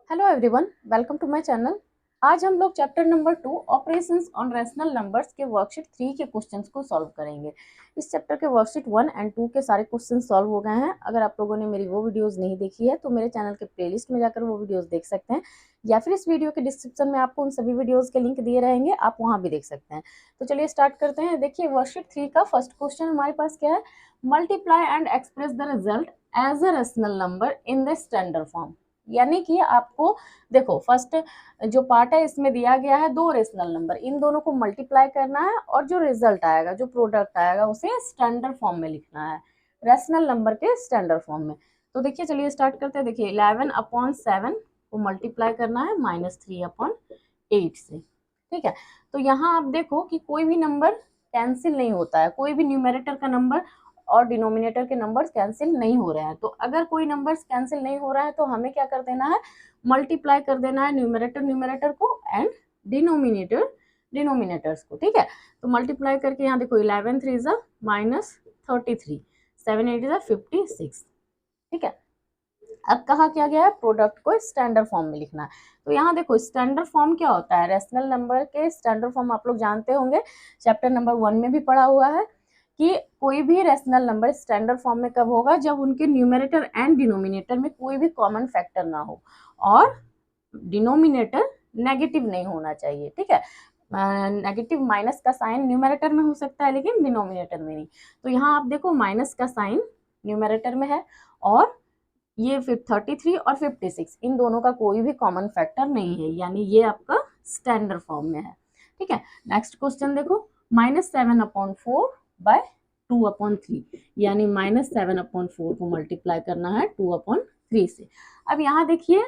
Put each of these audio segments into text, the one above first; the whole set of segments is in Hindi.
Hello everyone, welcome to my channel. आज हम लोग chapter number 2 operations on rational numbers के वर्कशीट 3 के क्वेश्चंस को सॉल्व करेंगे। इस चैप्टर के वर्कशीट 1 एंड 2 के सारे क्वेश्चन सॉल्व हो गए हैं। अगर आप लोगों ने मेरी वो वीडियोस नहीं देखी है तो मेरे चैनल के प्लेलिस्ट में जाकर वो वीडियोस देख सकते हैं, या फिर इस वीडियो के डिस्क्रिप्शन में आपको उन सभी वीडियोज के लिंक दिए रहेंगे, आप वहाँ भी देख सकते हैं। तो चलिए स्टार्ट करते हैं। देखिए वर्कशीट 3 का फर्स्ट क्वेश्चन हमारे पास क्या है, multiply and express the result as a rational number in the standard form. यानी कि आपको देखो फर्स्ट जो पार्ट है इसमें दिया गया है दो रेशनल नंबर, इन दोनों को मल्टीप्लाई करना है और जो रिजल्ट आएगा, जो प्रोडक्ट आएगा, उसे स्टैंडर्ड फॉर्म में लिखना है, रेशनल नंबर के स्टैंडर्ड फॉर्म में। तो देखिए चलिए स्टार्ट करते हैं। देखिए 11/7 को मल्टीप्लाई करना है -3/8 से। ठीक है, तो यहाँ आप देखो कि कोई भी नंबर कैंसिल नहीं होता है, कोई भी न्यूमेरेटर का नंबर और डिनोमिनेटर के नंबर्स कैंसिल नहीं हो रहे हैं। तो अगर कोई नंबर्स कैंसिल नहीं हो रहा है तो हमें क्या कर देना है, मल्टीप्लाई कर देना है न्यूमेरेटर को एंड डिनोमिनेटर डिनोमिनेटर्स को। ठीक है, तो मल्टीप्लाई करके यहाँ देखो 11 3 -33, 7 8 56। ठीक है, अब कहा क्या गया है, प्रोडक्ट को स्टैंडर्ड फॉर्म में लिखना है। तो यहाँ देखो स्टैंडर्ड फॉर्म क्या होता है, रैशनल नंबर के स्टैंडर्ड फॉर्म आप लोग जानते होंगे, चैप्टर नंबर 1 में भी पढ़ा हुआ है कि कोई भी रैशनल नंबर स्टैंडर्ड फॉर्म में कब होगा, जब उनके न्यूमेरेटर एंड डिनोमिनेटर में कोई भी कॉमन फैक्टर ना हो और डिनोमिनेटर नेगेटिव नहीं होना चाहिए। ठीक है, नेगेटिव माइनस का साइन न्यूमेरेटर में हो सकता है लेकिन डिनोमिनेटर में नहीं। तो यहाँ आप देखो माइनस का साइन न्यूमेरेटर में है और ये 33 और 56 इन दोनों का कोई भी कॉमन फैक्टर नहीं है, यानी ये आपका स्टैंडर्ड फॉर्म में है। ठीक है, नेक्स्ट क्वेश्चन देखो, -7/4/2/3, यानी -7/4 को मल्टीप्लाई करना है 2/3 से। अब यहाँ देखिए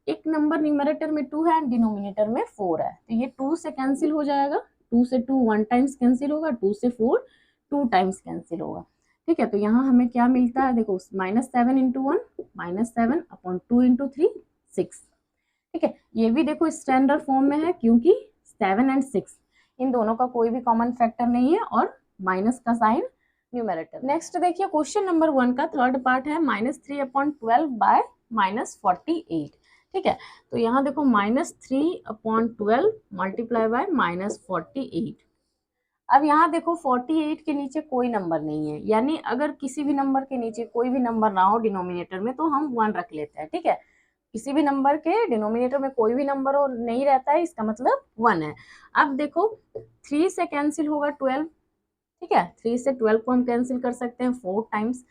एक नंबर न्यूमेरेटर में 2 है एंड डिनोमिनेटर में 4 है, तो ये 2 से कैंसिल हो जाएगा, 2 से 2 1 टाइम्स कैंसिल होगा, 2 से 4 2 टाइम्स कैंसिल होगा। ठीक है, तो यहाँ हमें क्या मिलता है, देखो -7 × 1 -7/2 × 3 6। ठीक है, ये भी देखो स्टैंडर्ड फॉर्म में है क्योंकि 7 एंड 6 इन दोनों का कोई भी कॉमन फैक्टर नहीं है और माइनस का साइन न्यूमेरेटर। नेक्स्ट देखिए क्वेश्चन नंबर 1 का थर्ड पार्ट है -3/12/-48। ठीक है, तो यहाँ देखो -3/12 मल्टीप्लाई बाय -48। अब यहाँ देखो 48 के नीचे कोई नंबर नहीं है, यानी अगर किसी भी नंबर के नीचे कोई भी नंबर ना हो डिनोमिनेटर में तो हम 1 रख लेते हैं। ठीक है, किसी भी नंबर के डिनोमिनेटर में कोई भी नंबर हो नहीं रहता है, इसका मतलब 1 है। अब देखो 3 से कैंसिल होगा 12। ठीक है, 3 से 12 को हम कैंसिल कर सकते हैं 4 टाइम्स,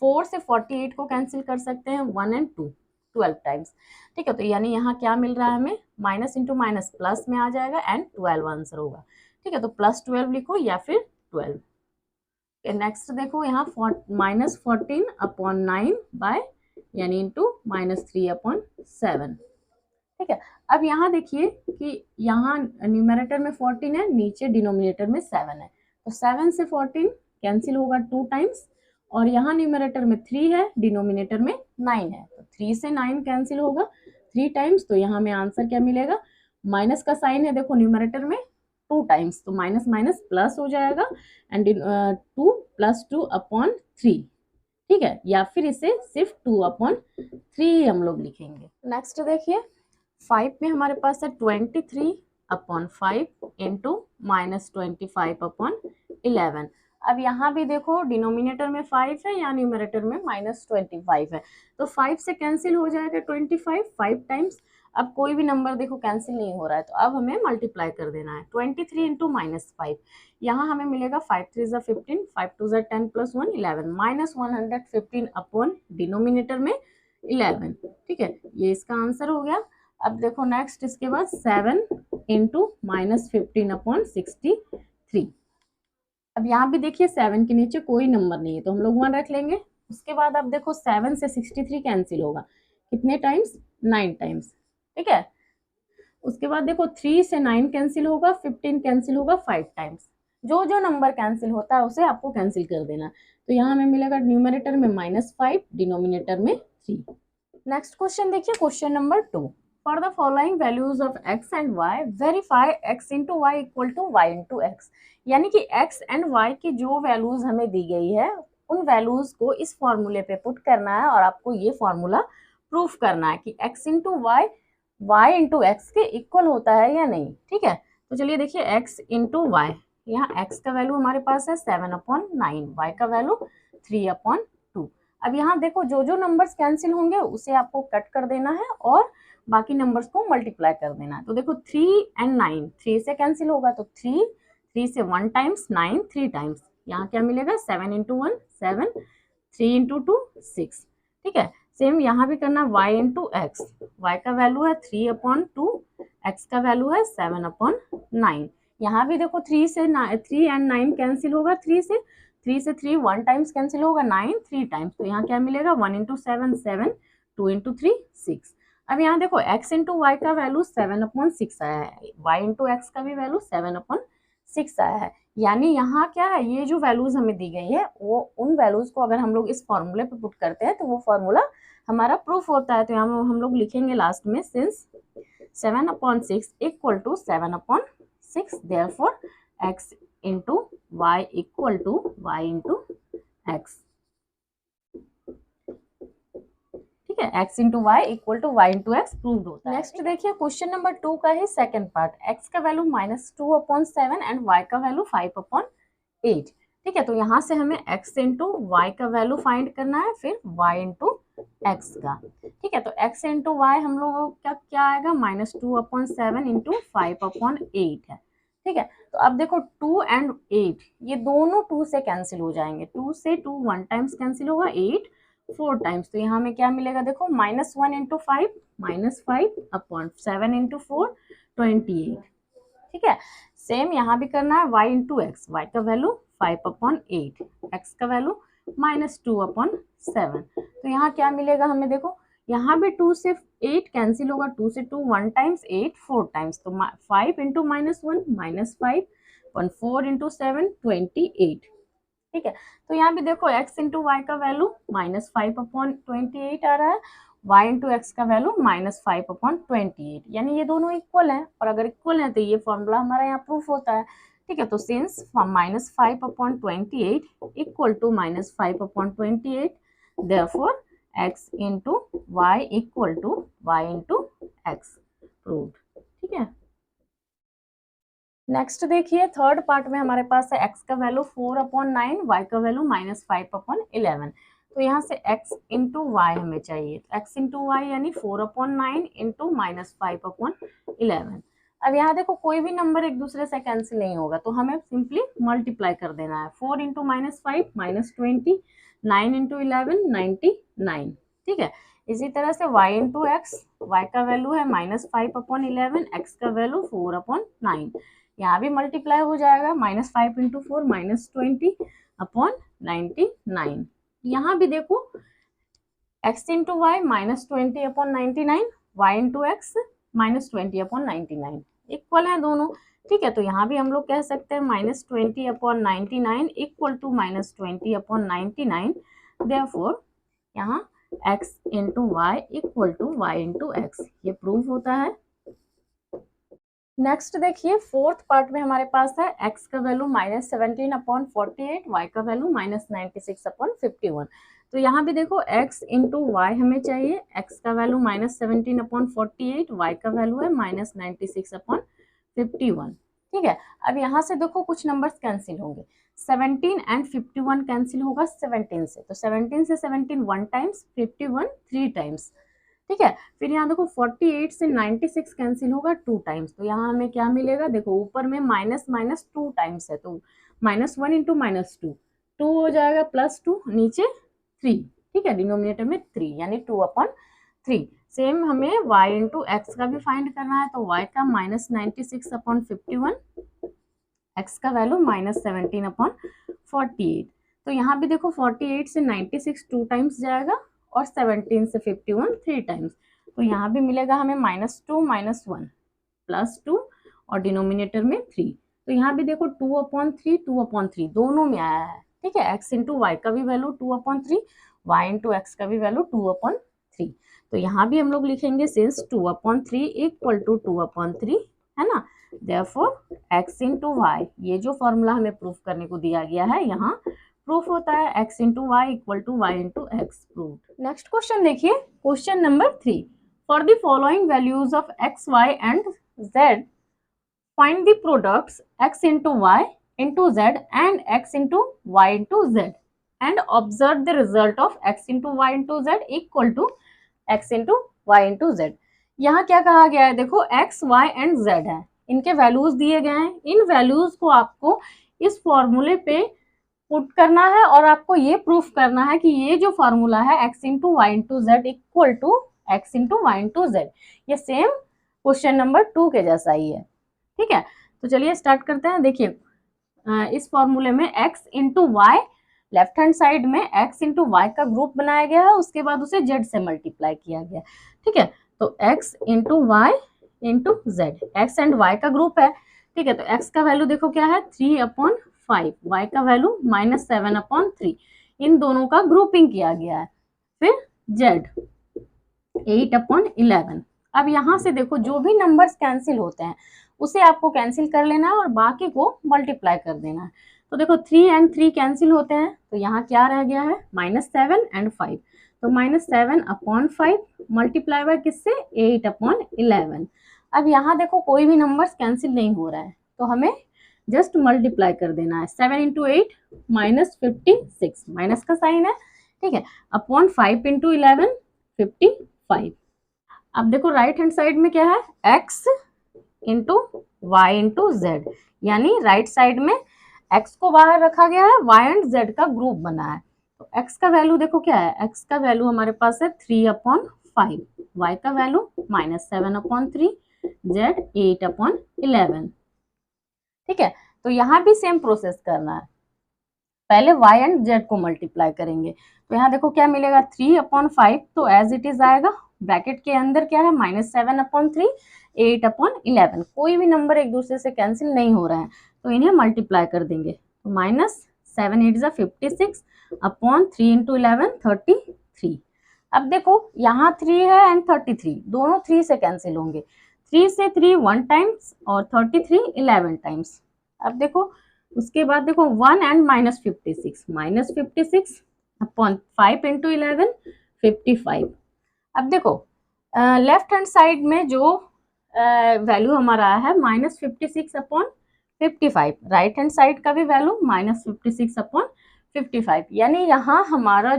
4 से 48 को कैंसिल कर सकते हैं 1 एंड 2 12 टाइम्स। ठीक है, तो यानी यहाँ क्या मिल रहा है हमें, माइनस इंटू माइनस प्लस में आ जाएगा एंड 12 आंसर होगा। ठीक है, तो +12 लिखो या फिर 12। नेक्स्ट देखो यहाँ -14/9 बाय यानी इंटू -3/7। ठीक है, अब यहाँ देखिए कि यहाँ न्यूमेरेटर में 14 है, नीचे डिनोमिनेटर में 7 है, तो 7 से 14 कैंसिल होगा 2 टाइम्स और यहाँ न्यूमेरेटर में 3 है, डिनोमिनेटर में 9 है, तो 3 से 9 कैंसिल होगा 3 टाइम्स। तो यहाँ हमें आंसर क्या मिलेगा, माइनस का साइन है देखो न्यूमेरेटर में 2 टाइम्स, तो माइनस माइनस प्लस हो जाएगा एंड 2 + 2/3। ठीक है, या फिर इसे सिर्फ 2/3 हम लोग लिखेंगे। नेक्स्ट देखिए 5 में हमारे पास है 23/5 इंटू -25/11। अब यहाँ भी देखो डिनोमिनेटर में 5 है या न्यूमरेटर में -25 है, तो 5 से कैंसिल हो जाएगा 25 5 टाइम्स। अब कोई भी नंबर देखो कैंसिल नहीं हो रहा है, तो अब हमें मल्टीप्लाई कर देना है 23 इंटू -5। यहाँ हमें मिलेगा 5 3 15, 5 2 10 + 1 11, -115 अपॉन डिनोमिनेटर में 11। ठीक है, ये इसका आंसर हो गया। अब देखो नेक्स्ट इसके बाद 7 इंटू -15/63। अब यहाँ भी देखिए 7 के नीचे कोई नंबर नहीं है तो हम लोग 1 रख लेंगे। उसके बाद अब देखो 7 से 63 कैंसिल होगा कितने टाइम्स, 9 टाइम्स। ठीक है, उसके बाद देखो 3 से 9 कैंसिल होगा, 15 कैंसिल होगा 5 टाइम्स। जो जो नंबर कैंसिल होता है उसे आपको कैंसिल कर देना। तो यहाँ हमें मिलेगा न्यूमेरेटर में -5, डिनोमिनेटर में 3। नेक्स्ट क्वेश्चन देखिए question number 2, for the following values of x and y verify x into y equal to y into x. यानी कि x एंड y की जो वैल्यूज हमें दी गई है उन वैल्यूज को इस फॉर्मूले पे पुट करना है और आपको ये फॉर्मूला प्रूफ करना है कि x into y y into x के इक्वल होता है या नहीं। ठीक है, तो चलिए देखिए x इंटू वाई, यहाँ x का वैल्यू हमारे पास है 7/9, y का वैल्यू 3/2। अब यहाँ देखो जो जो नंबर्स कैंसिल होंगे उसे आपको कट कर देना है और बाकी नंबर्स को मल्टीप्लाई कर देना है। तो देखो 3 and 9, 3 से कैंसिल होगा तो 3 से 1 टाइम्स, 9 3 टाइम्स, यहाँ क्या मिलेगा 7 इंटू 1 7, 3 इंटू 2 6। ठीक है, सेम यहाँ भी करना y इंटू एक्स, y का वैल्यू है 3/2, x का वैल्यू है 7/9। यहाँ भी देखो 3 and 9 कैंसिल होगा, 3 से 3 1 टाइम्स कैंसिल होगा, 9 3 टाइम्स, तो यहाँ क्या मिलेगा 1 इंटू 7 7, 2 इंटू 3 6। अब यहाँ देखो x इंटू वाई का वैल्यू 7/6 आया है, y इंटू एक्स का भी वैल्यू 7/6 आया है। यानी यहाँ क्या है, ये जो वैल्यूज हमें दी गई है वो उन वैल्यूज को अगर हम लोग इस फॉर्मूले पे पुट करते हैं तो वो फॉर्मूला हमारा प्रूफ होता है। तो यहाँ हम लोग लिखेंगे लास्ट में since 7/6 equal to 7/6, therefore x into y equal to y into x. ठीक है, x into y equal to y into x proved होता है। नेक्स्ट देखिए क्वेश्चन नंबर 2 का ही सेकंड पार्ट, x का वैल्यू -2/7 एंड y का वैल्यू 5/8। ठीक है, तो यहाँ से हमें x इंटू वाई का वैल्यू फाइंड करना है, फिर y इंटू एक्स का। ठीक है, तो x इंटू वाई हम लोग का क्या आएगा, -2/7 इंटू 5/8 है। ठीक है, तो अब देखो 2 and 8 ये दोनों 2 से कैंसिल हो जाएंगे, 2 से 2 1 टाइम्स कैंसिल होगा, 8 4 टाइम्स, तो यहाँ में क्या मिलेगा देखो -1 इंटू 5 -5/7 इंटू 4 28। ठीक है, सेम यहाँ भी करना है y इंटू एक्स, वाई का वैल्यू 5/8, एक्स का वैल्यू -2/7। तो यहाँ क्या मिलेगा हमें देखो, यहाँ भी 2 से 8 कैंसिल होगा, 2 से 2 1 टाइम्स, 8 4 टाइम्स, तो 5 इंटू -1 -5, 4 इंटू 7 28। ठीक है, तो यहाँ भी देखो x इंटू वाई का वैल्यू -5/28 आ रहा है, y इंटू एक्स का वैल्यू -5/28, यानी ये दोनों इक्वल हैं, और अगर इक्वल है तो ये फॉर्मूला हमारा यहाँ प्रूफ होता है। ठीक है, तो since -5/28 equal to -5/28, therefore x into y equal to y into x proved. ठीक है, नेक्स्ट देखिए थर्ड पार्ट में हमारे पास है x का वैल्यू 4/9, y का वैल्यू -5/11। तो यहाँ से x इंटू वाई हमें चाहिए, x इंटू वाई यानी 4/9 इंटू -5/11। अब यहाँ देखो कोई भी नंबर एक दूसरे से कैंसिल नहीं होगा, तो हमें सिंपली मल्टीप्लाई कर देना है, 4 इंटू -5 -20, 9 इंटू 11 99। ठीक है, इसी तरह से y इंटू एक्स, वाई का वैल्यू है -5/11, x का वैल्यू 4/9, यहाँ भी मल्टीप्लाई हो जाएगा, -5 इंटू 4 -20/99। यहाँ भी देखो x into y -20/99, y into x -20/99, equal है दोनों। ठीक है, तो यहाँ भी हम लोग कह सकते हैं -20/99 इक्वल टू -20/99, देयरफॉर यहाँ x into y equal to y into x, ये प्रूव होता है। नेक्स्ट देखिए फोर्थ पार्ट में हमारे पास है x का वैल्यू -17/48, y का वैल्यू -96/51। तो यहाँ भी देखो x इंटू वाई हमें चाहिए, x का वैल्यू -17/48, y का वैल्यू है -96/51। ठीक है, अब यहाँ से देखो कुछ नंबर्स कैंसिल होंगे, 17 and 51 कैंसिल होगा 17 से, तो 17 से 17 1 टाइम्स, 51 3 टाइम्स। ठीक है, फिर यहाँ देखो 48 से 96 कैंसिल होगा 2 टाइम्स, तो यहाँ हमें क्या मिलेगा देखो, ऊपर में माइनस 2 टाइम्स है, तो -1 इंटू -2, 2 हो जाएगा +2, नीचे 3। ठीक है, डिनोमिनेटर में 3 यानी 2/3। सेम हमें y इंटू एक्स का भी फाइंड करना है, तो y का -96/51, x का वैल्यू -17/48। तो यहाँ भी देखो 48 से 96 2 टाइम्स जाएगा, और 17 से 51 3 टाइम्स, तो यहाँ भी मिलेगा हमें -2 -1 +2 और डिनोमिनेटर में 3। तो यहाँ भी देखो 2/3 दोनों में आया है। ठीक है, x इंटू वाई का भी वैल्यू 2/3, y इंटू एक्स का भी वैल्यू 2/3। तो यहाँ भी हम लोग लिखेंगे सिंस 2/3 इक्वल टू 2/3 है ना, देयरफॉर x इंटू वाई, ये जो फॉर्मूला हमें प्रूफ करने को दिया गया है यहाँ प्रूफ होता है, x into y equal to y into x proof. Next question देखिए, question number 3, for the following values of x, y and z find the products x into y into z and x into y into z and observe the result of x into y into z equal to x into y into z। यहाँ क्या कहा गया है, देखो x, y एंड z है, इनके वैल्यूज दिए गए हैं। इन वैल्यूज को आपको इस फॉर्मूले पे पुट करना है और आपको ये प्रूफ करना है कि ये जो फॉर्मूला है x into y into z equal to x into y into z, ये सेम क्वेश्चन नंबर 2 के जैसा ही है। ठीक है, तो चलिए स्टार्ट करते हैं। देखिए इस फॉर्मूले में x into y, left hand side में x इंटू वाई का ग्रुप बनाया गया है, उसके बाद उसे z से मल्टीप्लाई किया गया। ठीक है, तो x into y into z, x and y का ग्रुप है। ठीक है, तो x का वैल्यू देखो क्या है 3/5, y का वैल्यू -7/3, इन दोनों का ग्रुपिंग किया गया है। फिर z 8/11। अब यहाँ से देखो जो भी नंबर्स कैंसिल होते हैं उसे आपको कैंसिल कर लेना है और बाकी को मल्टीप्लाई कर देना है। तो देखो 3 एंड 3 कैंसिल होते हैं, तो यहाँ क्या रह गया है -7 एंड 5, तो -7/5 मल्टीप्लाई बाय किससे 8/11। अब यहाँ देखो कोई भी नंबर्स कैंसिल नहीं हो रहा है, तो हमें जस्ट मल्टीप्लाई कर देना है। 7 इंटू 8 -56, माइनस का साइन है। ठीक है, अपॉन 5 इंटू 11 55। अब देखो राइट हैंड साइड में क्या है x into y into z, यानी राइट साइड में x को बाहर रखा गया है, y एंड z का ग्रुप बना है। तो x का वैल्यू देखो क्या है, x का वैल्यू हमारे पास है 3/5, y का वैल्यू -7/3, z 8/11। ठीक है, तो यहाँ भी सेम प्रोसेस करना है, पहले y एंड z को मल्टीप्लाई करेंगे। तो यहाँ देखो क्या मिलेगा 3/5, तो एज इट इज आएगा, ब्रैकेट के अंदर क्या है -7/3, 8/11। कोई भी नंबर एक दूसरे से कैंसिल नहीं हो रहा है, तो इन्हें मल्टीप्लाई कर देंगे। तो -7 8 56 अपॉन 3 इंटू 11 33। अब देखो यहाँ 3 है एंड 33, दोनों 3 से कैंसिल होंगे। 3 से 3 1 टाइम्स और 33 11 टाइम्स। अब देखो उसके बाद देखो 1 एंड -56 अपॉन 5 इंटू 11 55। अब देखो लेफ्ट हैंड साइड में जो वैल्यू हमारा है -56/55, राइट हैंड साइड का भी वैल्यू -56/55, यानी यहाँ हमारे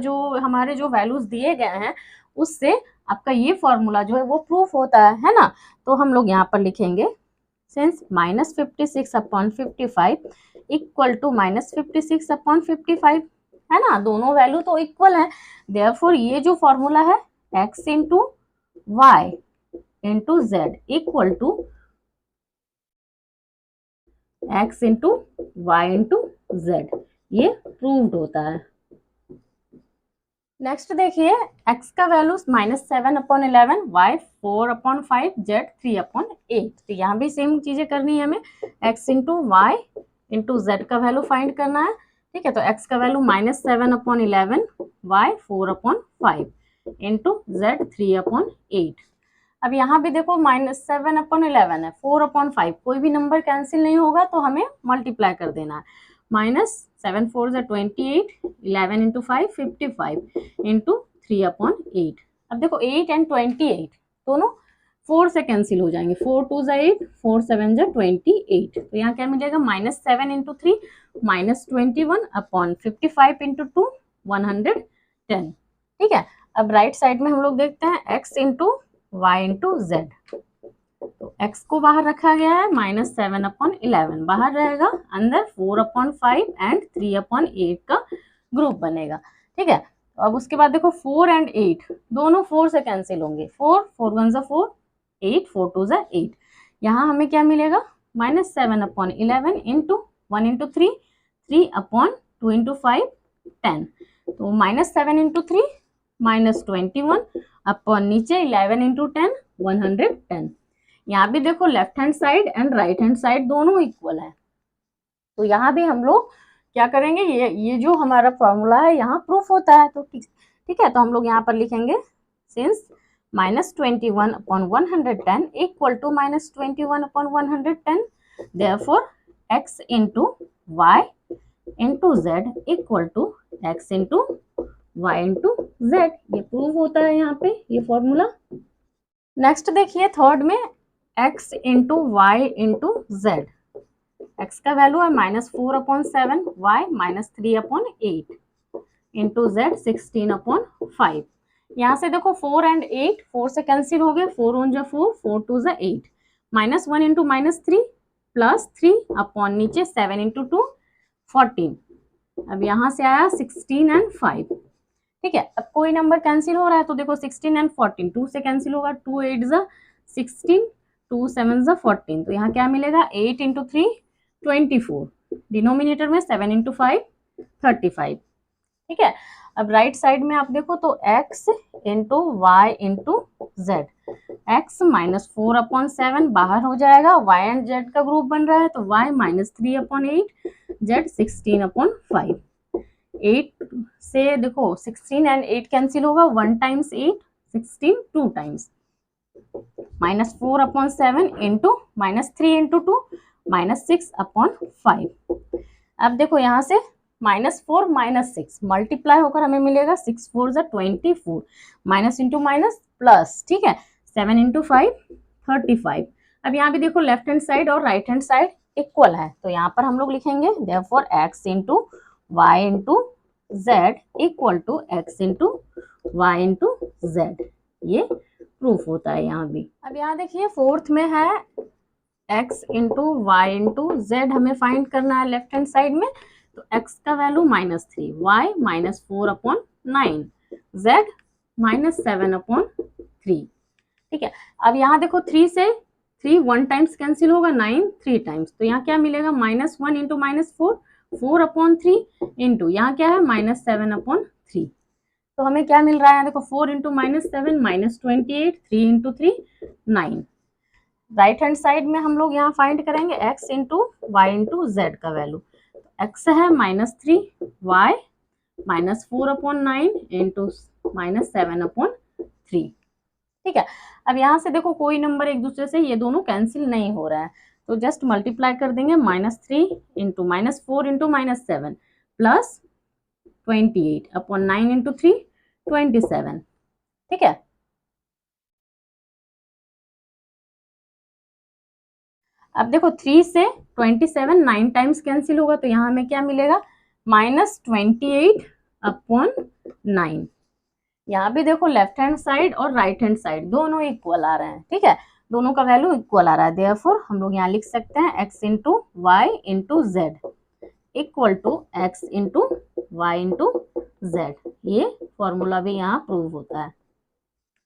जो वैल्यूज दिए गए हैं उससे आपका ये फॉर्मूला जो है वो प्रूफ होता है ना। तो हम लोग यहाँ पर लिखेंगे सिंस -56/55 इक्वल टू -56/55 है ना, दोनों वैल्यू तो इक्वल है, देयरफॉर ये जो फॉर्मूला है x into y into z equal to x into y into z, ये प्रूव्ड होता है। नेक्स्ट देखिए x का वैल्यू -7/11, y 4/5, z 3/8। तो यहाँ भी सेम चीजें करनी है हमें, x into y into z का वैल्यू फाइंड करना है। ठीक है, तो x का वैल्यू -7/11, y 4/5 इंटू z 3/8। अब यहाँ भी देखो -7/11 है, 4/5, कोई भी नंबर कैंसिल नहीं होगा, तो हमें मल्टीप्लाई कर देना है। -7 4 28, 11 इंटू 5 55 इंटू 3/8। अब देखो 8 एंड 28 दोनों 4 से कैंसिल हो जाएंगे, 4 2 8, 4 7 28। तो यहाँ क्या मिलेगा -7 इंटू 3 -21 अपॉन 55 इंटू 2 110। ठीक है, अब राइट साइड में हम लोग देखते हैं x into y into z. तो x को बाहर रखा गया है, -7/11 बाहर रहेगा, अंदर 4/5 एंड 3/8 का ग्रुप बनेगा। ठीक है, तो अब उसके बाद देखो 4 एंड 8 दोनों 4 से कैंसिल होंगे, 4 4 1 4, 8 4 2 8। यहाँ हमें क्या मिलेगा -7/11 इंटू 1 इंटू 3, 3/2 इंटू 5 10। तो -7 इंटू 3 -21 अपॉन नीचे 11 इंटू 10 110। यहाँ भी देखो left hand side and right hand side दोनों इक्वल है, तो यहाँ भी हम लोग क्या करेंगे, ये जो हमारा फॉर्मूला है यहाँ प्रूफ होता है। तो ठीक है, तो हम लोग यहाँ पर लिखेंगे since -21/110 equal to -21/110, therefore x into y into z equal to x into y into z, ये प्रूव होता है यहाँ पे ये फॉर्मूला। नेक्स्ट देखिए थर्ड में x into y into z. X का वैल्यू है -4/7, वाई -3/8 इंटू जेड 16/5। यहाँ से देखो 4 एंड 8 4 से कैंसिल हो गए, 4 1 जा 4, 4 2 जा 8, -1 इंटू -3 +3 अपॉन नीचे 7 इंटू 2 14। अब यहाँ से आया 16 एंड 5। ठीक है, अब कोई नंबर कैंसिल हो रहा है तो देखो 16 एंड 14 2 से कैंसिल होगा, 2 8 जा 16, 2 7 जा 14, तो यहाँ क्या मिलेगा 8 इंटू 3 24, डिनोमिनेटर में 7 इंटू 5 35। ठीक है, अब राइट साइड में आप देखो तो x into y into z, x -4/7 बाहर हो जाएगा, y एंड z का ग्रुप बन रहा है तो y -3/8, z 16/5। 8 से देखो 16 एंड 8 कैंसिल होगा, 1 टाइम्स 8 16 2 टाइम्स, -4/7 इंटू -3 इंटू 2 -6/5। अब देखो यहाँ से -4 -6 मल्टीप्लाई होकर हमें मिलेगा 6 4 जा 24, माइनस इंटू माइनस प्लस। ठीक है, 7 इंटू 5 35। अब यहाँ भी देखो लेफ्ट हैंड साइड और राइट हैंड साइड इक्वल है, तो यहाँ पर हम लोग लिखेंगे therefore x into y into z equal to x into y into z. ये प्रूफ होता है यहाँ भी। अब यहाँ देखिए फोर्थ में है x into y into z हमें फाइंड करना है लेफ्ट हैंड साइड में, तो x का वैल्यू -3, y -4/9, z -7/3। ठीक है, अब यहाँ देखो 3 से 3 1 टाइम्स कैंसिल होगा, 9 3 टाइम्स, तो यहाँ क्या मिलेगा -1 इंटू -4 4/3 इंटू यहाँ क्या है -7/3। तो हमें क्या मिल रहा है देखो 4 into -7 -28, 3 into 3 9। Right hand side में हम लोग यहाँ फाइंड करेंगे x into y into z का वैल्यू, x है -3, y -4/9 इंटू -7/3। ठीक है, अब यहाँ से देखो कोई नंबर एक दूसरे से ये दोनों कैंसिल नहीं हो रहा है, तो जस्ट मल्टीप्लाई कर देंगे, -3 इंटू -4 इंटू -7 प्लस 28/9 इंटू 3 27। ठीक है, अब देखो 3 से 27 9 टाइम्स कैंसिल होगा, तो यहाँ हमें क्या मिलेगा -28/9। यहाँ भी देखो लेफ्ट हैंड साइड और राइट हैंड साइड दोनों इक्वल आ रहे हैं। ठीक है, दोनों का वैल्यू इक्वल आ रहा है, देयरफॉर हम लोग यहाँ लिख सकते हैं x into y into z equal to x into y into z. ये फॉर्मूला भी यहाँ प्रूव होता है।